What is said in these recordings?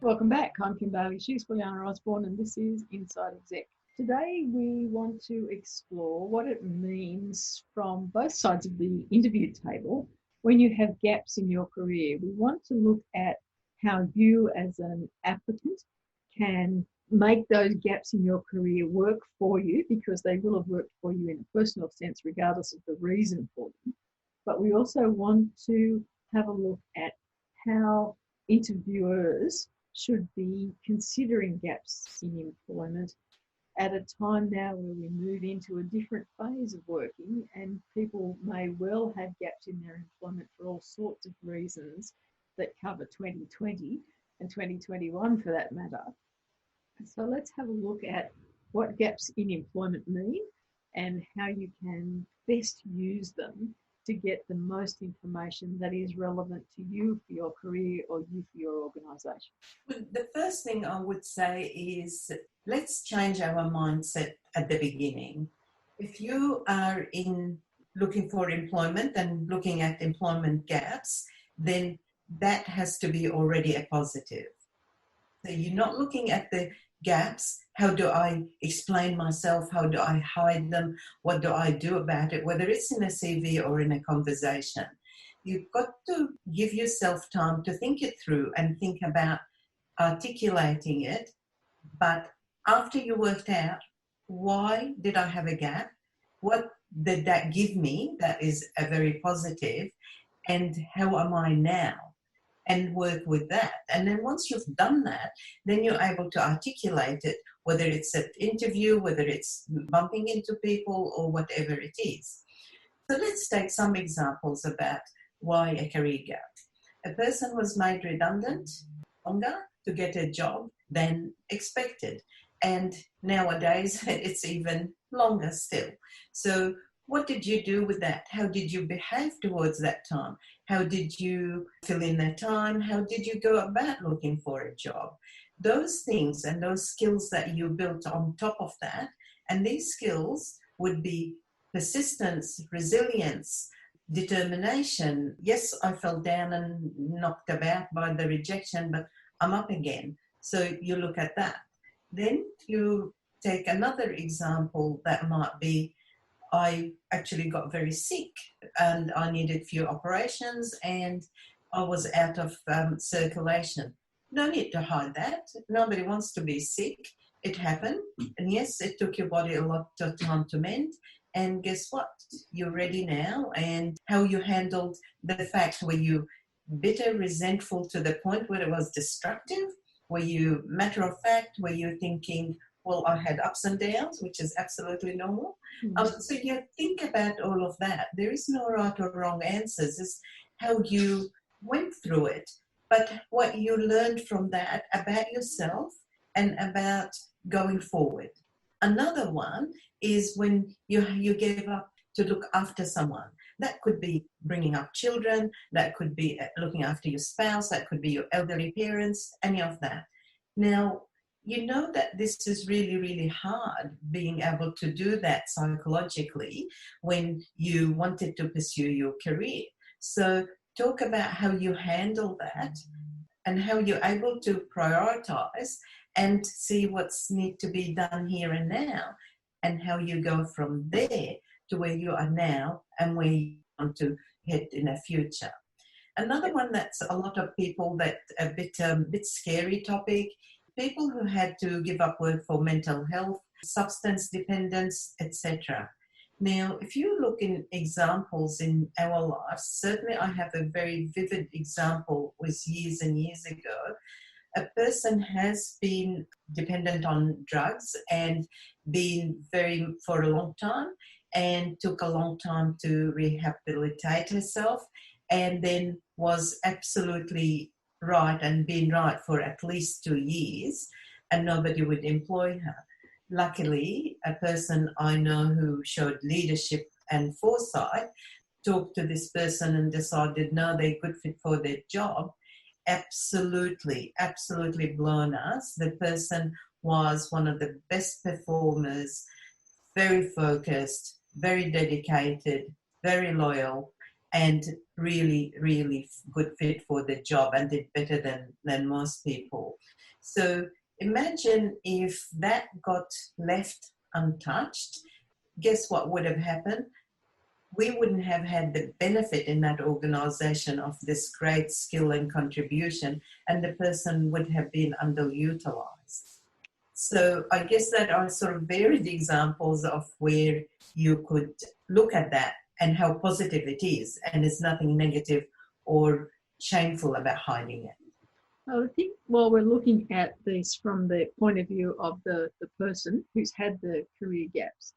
Welcome back. I'm Kim Bailey. She's Juliana Osborne, and this is Inside Exec. Today, we want to explore what it means from both sides of the interview table when you have gaps in your career. We want to look at how you, as an applicant, can make those gaps in your career work for you, because they will have worked for you in a personal sense, regardless of the reason for them. But we also want to have a look at how interviewers should be considering gaps in employment at a time now where we move into a different phase of working, and people may well have gaps in their employment for all sorts of reasons that cover 2020 and 2021 for that matter. So let's have a look at what gaps in employment mean and how you can best use them to get the most information that is relevant to you for your career or you for your organisation. The first thing I would say is let's change our mindset at the beginning. If you are looking for employment and looking at employment gaps, then that has to be already a positive. So you're not looking at the gaps. How do I explain myself? How do I hide them? What do I do about it? Whether it's in a CV or in a conversation, you've got to give yourself time to think it through and think about articulating it. But after you worked out, why did I have a gap? What did that give me? That is a very positive. And how am I now? And work with that. And then once you've done that, then you're able to articulate it, whether it's an interview, whether it's bumping into people or whatever it is. So let's take some examples about why a career gap. A person was made redundant longer to get a job than expected. And nowadays it's even longer still. So what did you do with that? How did you behave towards that time? How did you fill in that time? How did you go about looking for a job? Those things and those skills that you built on top of that, and these skills would be persistence, resilience, determination. Yes, I fell down and knocked about by the rejection, but I'm up again. So you look at that. Then you take another example that might be, I actually got very sick and I needed few operations and I was out of circulation. No need to hide that. Nobody wants to be sick. It happened. And yes, it took your body a lot of time to mend. And guess what? You're ready now. And how you handled the fact, were you bitter, resentful to the point where it was destructive? Were you matter of fact? Were you thinking, well, I had ups and downs, which is absolutely normal. So you think about all of that. There is no right or wrong answers. It's how you went through it. But what you learned from that about yourself and about going forward. Another one is when you gave up to look after someone. That could be bringing up children. That could be looking after your spouse. That could be your elderly parents, any of that. Now, you know that this is really, really hard, being able to do that psychologically when you wanted to pursue your career. So talk about how you handle that and how you're able to prioritize and see what's need to be done here and now, and how you go from there to where you are now and where you want to head in the future. Another one that's a lot of people that a bit scary topic, people who had to give up work for mental health, substance dependence, etc. Now, if you look in examples in our lives, certainly I have a very vivid example was years and years ago. A person has been dependent on drugs and been for a long time and took a long time to rehabilitate herself, and then was absolutely right and been right for at least 2 years, and nobody would employ her. Luckily, a person I know who showed leadership and foresight talked to this person and decided, no, they're good fit for their job. Absolutely blown us. The person was one of the best performers, very focused, very dedicated, very loyal, and really, really good fit for the job and did better than most people. So imagine if that got left untouched, guess what would have happened? We wouldn't have had the benefit in that organization of this great skill and contribution, and the person would have been underutilized. So I guess that are sort of varied examples of where you could look at that and how positive it is, and there's nothing negative or shameful about hiding it. I think while we're looking at this from the point of view of the person who's had the career gaps,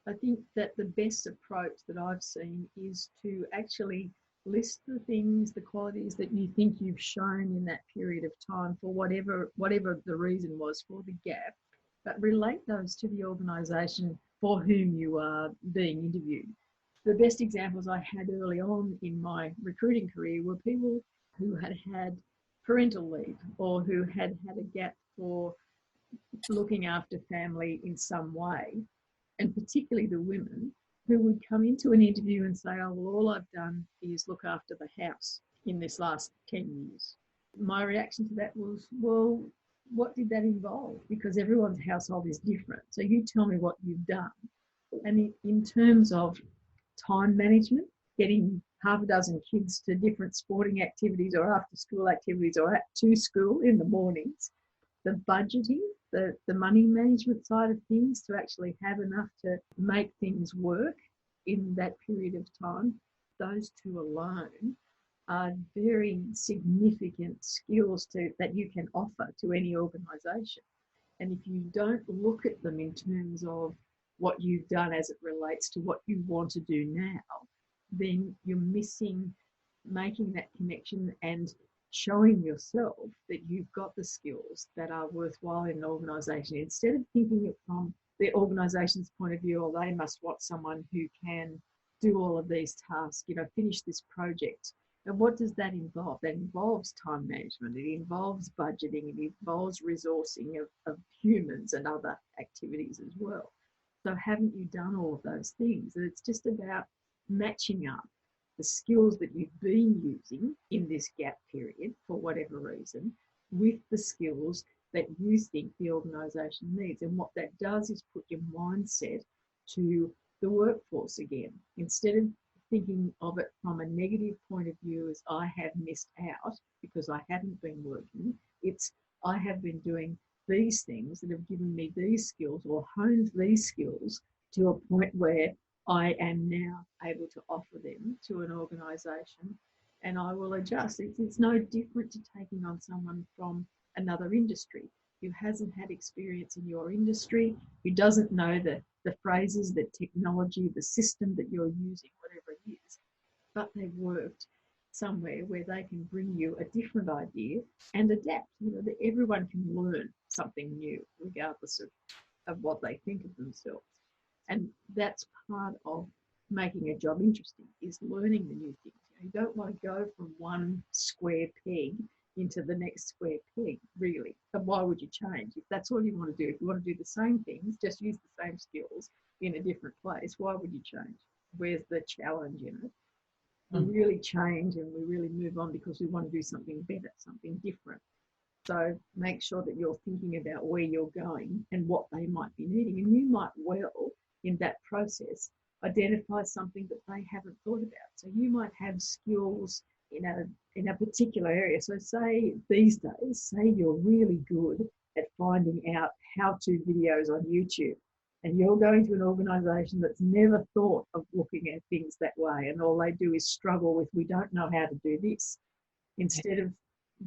I think that the best approach that I've seen is to actually list the things, the qualities that you think you've shown in that period of time for whatever the reason was for the gap, but relate those to the organisation for whom you are being interviewed. The best examples I had early on in my recruiting career were people who had had parental leave or who had had a gap for looking after family in some way, and particularly the women who would come into an interview and say, oh, well, all I've done is look after the house in this last 10 years. My reaction to that was, well, what did that involve? Because everyone's household is different. So you tell me what you've done. And in terms of time management, getting half a dozen kids to different sporting activities or after school activities or to school in the mornings, the budgeting, the money management side of things to actually have enough to make things work in that period of time, those two alone are very significant skills that you can offer to any organisation. And if you don't look at them in terms of what you've done as it relates to what you want to do now, then you're missing making that connection and showing yourself that you've got the skills that are worthwhile in an organisation. Instead of thinking it from the organisation's point of view, or they must want someone who can do all of these tasks, finish this project. And what does that involve? That involves time management, it involves budgeting, it involves resourcing of humans and other activities as well. So haven't you done all of those things? And it's just about matching up the skills that you've been using in this gap period for whatever reason with the skills that you think the organisation needs. And what that does is put your mindset to the workforce again. Instead of thinking of it from a negative point of view as I have missed out because I haven't been working, it's I have been doing these things that have given me these skills or honed these skills to a point where I am now able to offer them to an organisation, and I will adjust. It's no different to taking on someone from another industry who hasn't had experience in your industry, who doesn't know the phrases, the technology, the system that you're using, whatever it is, but they've worked somewhere where they can bring you a different idea and adapt. That everyone can learn something new regardless of what they think of themselves. And that's part of making a job interesting, is learning the new things. You don't want to go from one square peg into the next square peg, really. But why would you change? If that's all you want to do, if you want to do the same things, just use the same skills in a different place, why would you change? Where's the challenge in it? We really change and we really move on because we want to do something better, something different. So make sure that you're thinking about where you're going and what they might be needing. And you might well, in that process, identify something that they haven't thought about. So you might have skills in a particular area. So say these days, say you're really good at finding out how-to videos on YouTube, and you're going to an organisation that's never thought of looking at things that way, and all they do is struggle with, we don't know how to do this, instead of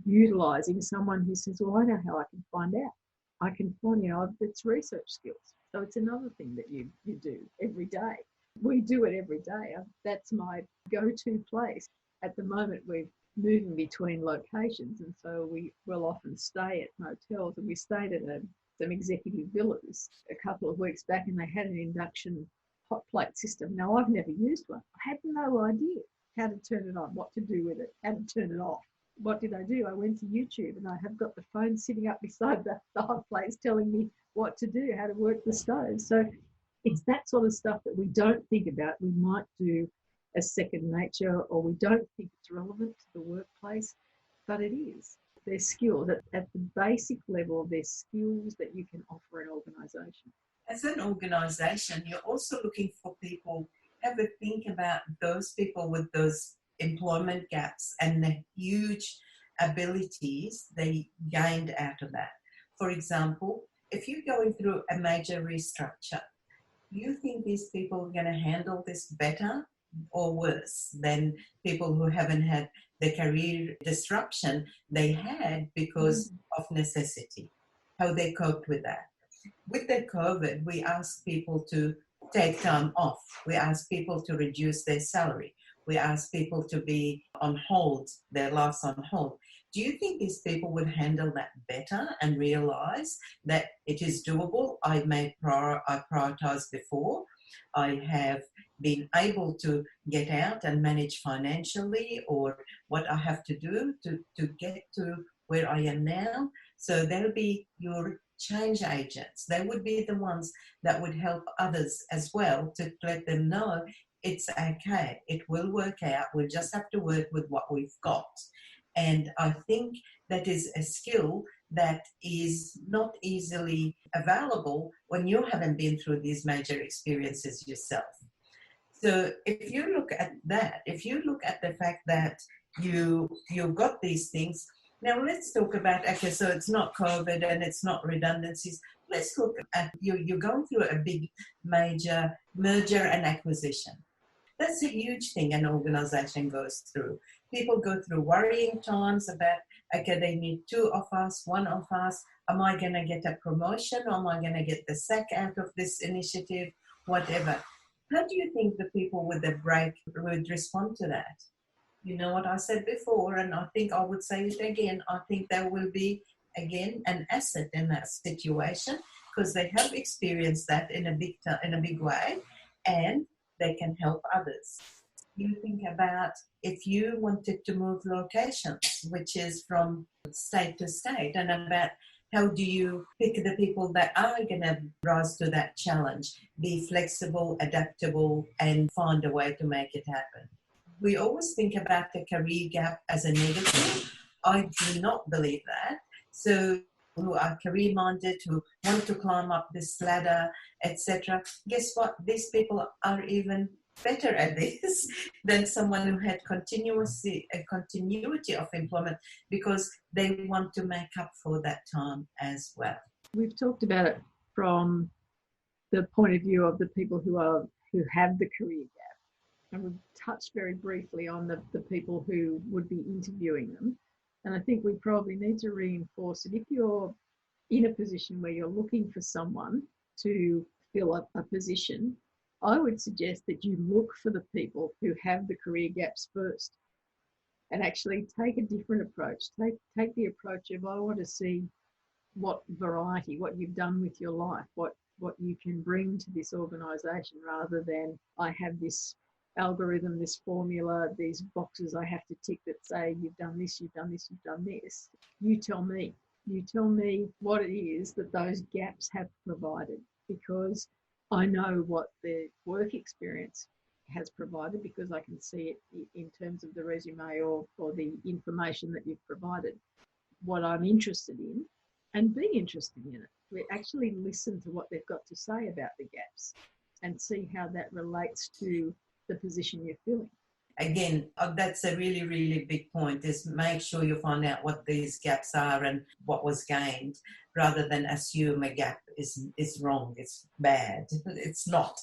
utilising someone who says, well, I know how I can find out. I can find, it's research skills. So it's another thing that you do every day. We do it every day. That's my go-to place. At the moment, we're moving between locations, and so we will often stay at motels, and we stayed at some executive villas a couple of weeks back, and they had an induction hot plate system. Now, I've never used one. I had no idea how to turn it on, what to do with it, how to turn it off. What did I do? I went to YouTube, and I have got the phone sitting up beside the hot plates telling me what to do, how to work the stove. So it's that sort of stuff that we don't think about. We might do as second nature, or we don't think it's relevant to the workplace, but it is. their skills at the basic level, their skills that you can offer an organisation. As an organisation, you're also looking for people, have a think about those people with those employment gaps and the huge abilities they gained out of that. For example, if you're going through a major restructure, you think these people are going to handle this better or worse than people who haven't had the career disruption they had because of necessity, how they coped with that. With the COVID, we asked people to take time off. We asked people to reduce their salary. We asked people to be on hold, their lives on hold. Do you think these people would handle that better and realize that it is doable? I prioritized before. I have been able to get out and manage financially, or what I have to do to get to where I am now. So they'll be your change agents. They would be the ones that would help others as well to let them know it's okay. It will work out. We'll just have to work with what we've got. And I think that is a skill that is not easily available when you haven't been through these major experiences yourself. So if you look at that, if you look at the fact that you got these things, now let's talk about, okay, so it's not COVID and it's not redundancies. Let's look at you're going through a big major merger and acquisition. That's a huge thing an organization goes through. People go through worrying times about, okay, they need two of us, one of us. Am I going to get a promotion? Or am I going to get the sack out of this initiative? Whatever. How do you think the people with the break would respond to that? You know what I said before, and I think I would say it again. I think there will be, again, an asset in that situation because they have experienced that in a big way, and they can help others. You think about if you wanted to move locations, which is from state to state, and about how do you pick the people that are going to rise to that challenge, be flexible, adaptable, and find a way to make it happen. We always think about the career gap as a negative. I do not believe that. So who are career-minded, who want to climb up this ladder, etc. Guess what? These people are even better at this than someone who had a continuity of employment because they want to make up for that time as well. We've talked about it from the point of view of the people who have the career gap. And we've touched very briefly on the people who would be interviewing them. And I think we probably need to reinforce it. If you're in a position where you're looking for someone to fill up a position, I would suggest that you look for the people who have the career gaps first and actually take a different approach. Take the approach of, I want to see what variety, what you've done with your life, what you can bring to this organisation, rather than I have this algorithm, this formula, these boxes I have to tick that say you've done this, you've done this, you've done this. You tell me what it is that those gaps have provided, because I know what the work experience has provided because I can see it in terms of the resume or the information that you've provided. What I'm interested in, and be interested in it. We actually listen to what they've got to say about the gaps and see how that relates to the position you're filling. Again, that's a really, really big point, is make sure you find out what these gaps are and what was gained, rather than assume a gap is wrong, it's bad. It's not.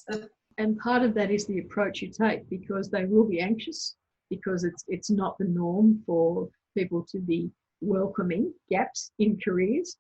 And part of that is the approach you take, because they will be anxious, because it's not the norm for people to be welcoming gaps in careers.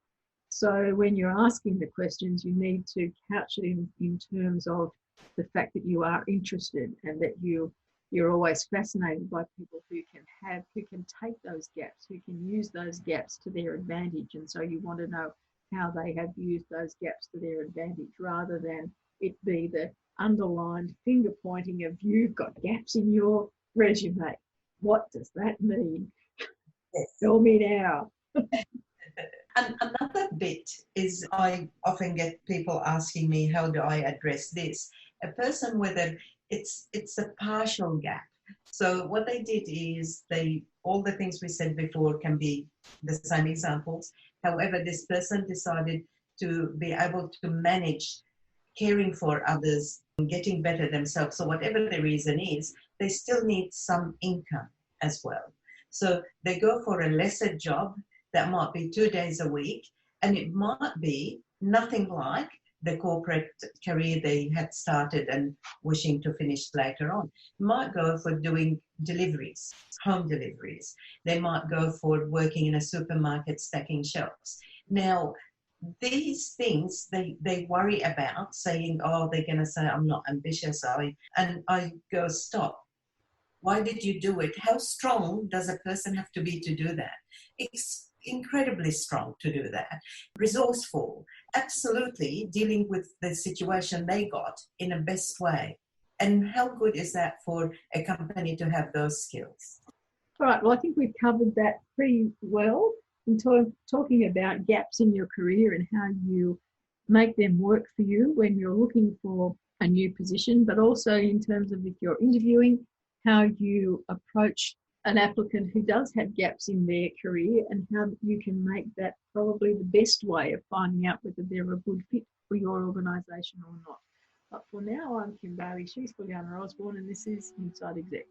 So when you're asking the questions, you need to couch it in terms of the fact that you are interested and that you're always fascinated by people who can take those gaps, who can use those gaps to their advantage. And so you want to know how they have used those gaps to their advantage, rather than it be the underlined finger pointing of, you've got gaps in your resume. What does that mean? Yes. Tell me now. And another bit is, I often get people asking me, how do I address this? A person with it's a partial gap. So what they did is they all the things we said before can be the same examples. However, this person decided to be able to manage caring for others and getting better themselves. So whatever the reason is, they still need some income as well. So they go for a lesser job that might be 2 days a week, and it might be nothing like the corporate career they had started and wishing to finish later on. Might go for doing deliveries, home deliveries. They might go for working in a supermarket stacking shelves. Now, these things they worry about, saying, oh, they're going to say I'm not ambitious. And I go, stop. Why did you do it? How strong does a person have to be to do that? It's incredibly strong to do that. Resourceful, absolutely dealing with the situation they got in a best way. And how good is that for a company to have those skills? All right, well, I think we've covered that pretty well in talking about gaps in your career and how you make them work for you when you're looking for a new position, but also in terms of if you're interviewing, how you approach an applicant who does have gaps in their career and how you can make that probably the best way of finding out whether they're a good fit for your organisation or not. But for now, I'm Kim Bailey, she's Juliana Osborne, and this is Inside Exec.